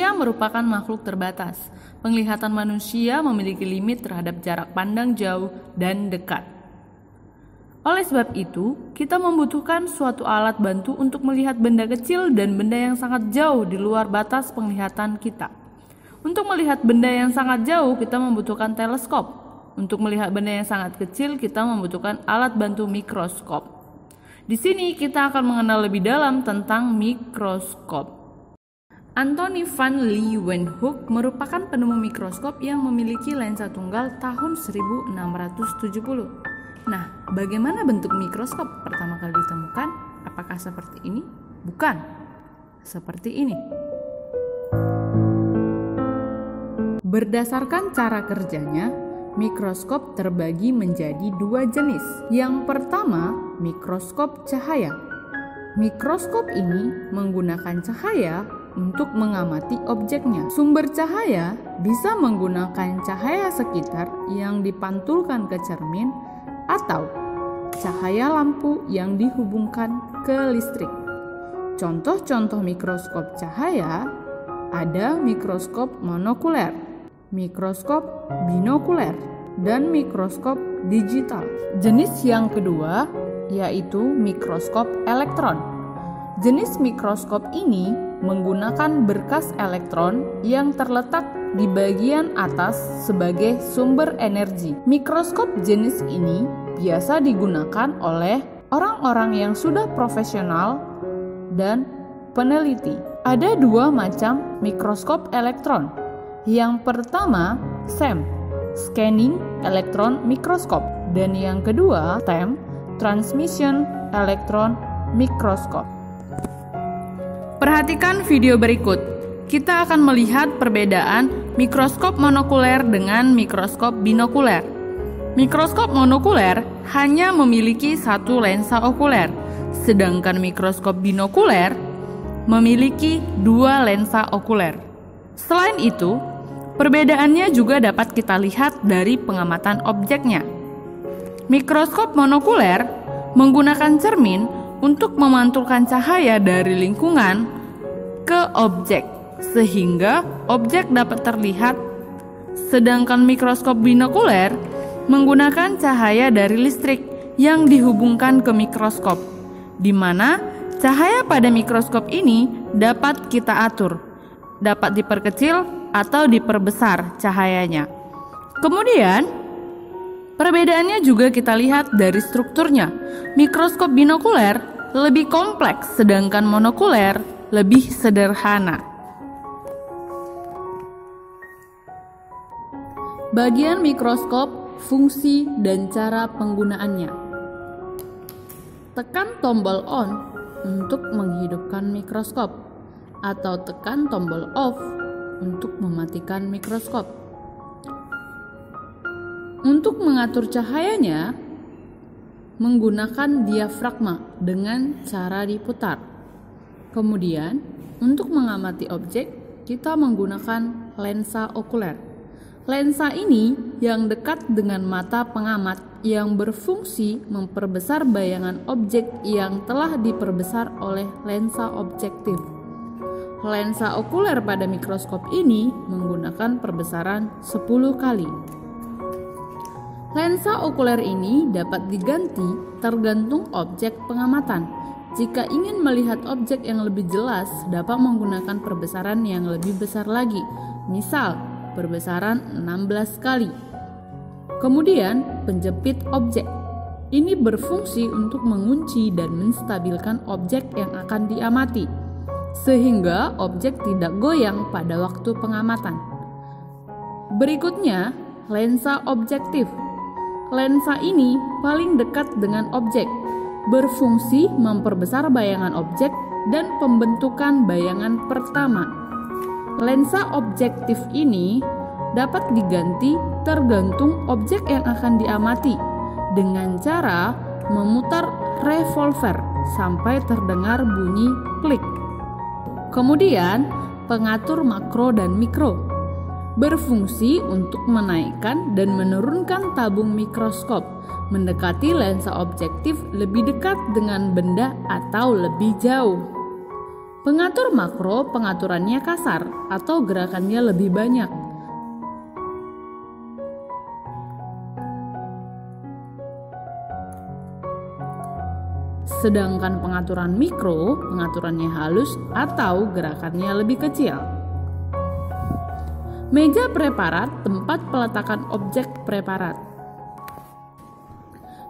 Manusia merupakan makhluk terbatas. Penglihatan manusia memiliki limit terhadap jarak pandang jauh dan dekat. Oleh sebab itu, kita membutuhkan suatu alat bantu untuk melihat benda kecil dan benda yang sangat jauh di luar batas penglihatan kita. Untuk melihat benda yang sangat jauh, kita membutuhkan teleskop. Untuk melihat benda yang sangat kecil, kita membutuhkan alat bantu mikroskop. Di sini kita akan mengenal lebih dalam tentang mikroskop. Anthony van Leeuwenhoek merupakan penemu mikroskop yang memiliki lensa tunggal tahun 1670. Nah, bagaimana bentuk mikroskop pertama kali ditemukan? Apakah seperti ini? Bukan. Seperti ini. Berdasarkan cara kerjanya, mikroskop terbagi menjadi dua jenis. Yang pertama, mikroskop cahaya. Mikroskop ini menggunakan cahaya untuk mengamati objeknya. Sumber cahaya bisa menggunakan cahaya sekitar yang dipantulkan ke cermin atau cahaya lampu yang dihubungkan ke listrik. Contoh-contoh mikroskop cahaya ada mikroskop monokuler, mikroskop binokuler, dan mikroskop digital. Jenis yang kedua yaitu mikroskop elektron. Jenis mikroskop ini menggunakan berkas elektron yang terletak di bagian atas sebagai sumber energi. Mikroskop jenis ini biasa digunakan oleh orang-orang yang sudah profesional dan peneliti. Ada dua macam mikroskop elektron. Yang pertama, SEM, Scanning Electron Microscope, dan yang kedua, TEM, Transmission Electron Microscope. Perhatikan video berikut. Kita akan melihat perbedaan mikroskop monokuler dengan mikroskop binokuler. Mikroskop monokuler hanya memiliki satu lensa okuler, sedangkan mikroskop binokuler memiliki dua lensa okuler. Selain itu, perbedaannya juga dapat kita lihat dari pengamatan objeknya. Mikroskop monokuler menggunakan cermin untuk memantulkan cahaya dari lingkungan ke objek, sehingga objek dapat terlihat. Sedangkan mikroskop binokuler menggunakan cahaya dari listrik yang dihubungkan ke mikroskop, di mana cahaya pada mikroskop ini dapat kita atur, dapat diperkecil atau diperbesar cahayanya. Kemudian, perbedaannya juga kita lihat dari strukturnya. Mikroskop binokuler lebih kompleks, sedangkan monokuler lebih sederhana. Bagian mikroskop, fungsi, dan cara penggunaannya. Tekan tombol on untuk menghidupkan mikroskop, atau tekan tombol off untuk mematikan mikroskop. Untuk mengatur cahayanya, menggunakan diafragma dengan cara diputar. Kemudian, untuk mengamati objek, kita menggunakan lensa okuler. Lensa ini yang dekat dengan mata pengamat yang berfungsi memperbesar bayangan objek yang telah diperbesar oleh lensa objektif. Lensa okuler pada mikroskop ini menggunakan perbesaran 10 kali. Lensa okuler ini dapat diganti tergantung objek pengamatan. Jika ingin melihat objek yang lebih jelas, dapat menggunakan perbesaran yang lebih besar lagi, misal perbesaran 16 kali. Kemudian, penjepit objek. Ini berfungsi untuk mengunci dan menstabilkan objek yang akan diamati, sehingga objek tidak goyang pada waktu pengamatan. Berikutnya, lensa objektif. Lensa ini paling dekat dengan objek, berfungsi memperbesar bayangan objek dan pembentukan bayangan pertama. Lensa objektif ini dapat diganti tergantung objek yang akan diamati dengan cara memutar revolver sampai terdengar bunyi klik. Kemudian, pengatur makro dan mikro berfungsi untuk menaikkan dan menurunkan tabung mikroskop, mendekati lensa objektif lebih dekat dengan benda atau lebih jauh. Pengatur makro pengaturannya kasar atau gerakannya lebih banyak. Sedangkan pengaturan mikro pengaturannya halus atau gerakannya lebih kecil. Meja preparat tempat peletakan objek preparat.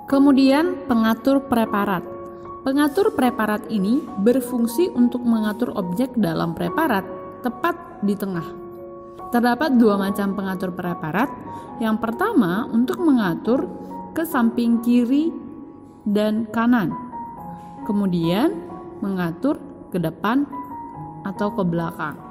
Kemudian pengatur preparat. Pengatur preparat ini berfungsi untuk mengatur objek dalam preparat tepat di tengah. Terdapat dua macam pengatur preparat. Yang pertama untuk mengatur ke samping kiri dan kanan. Kemudian mengatur ke depan atau ke belakang.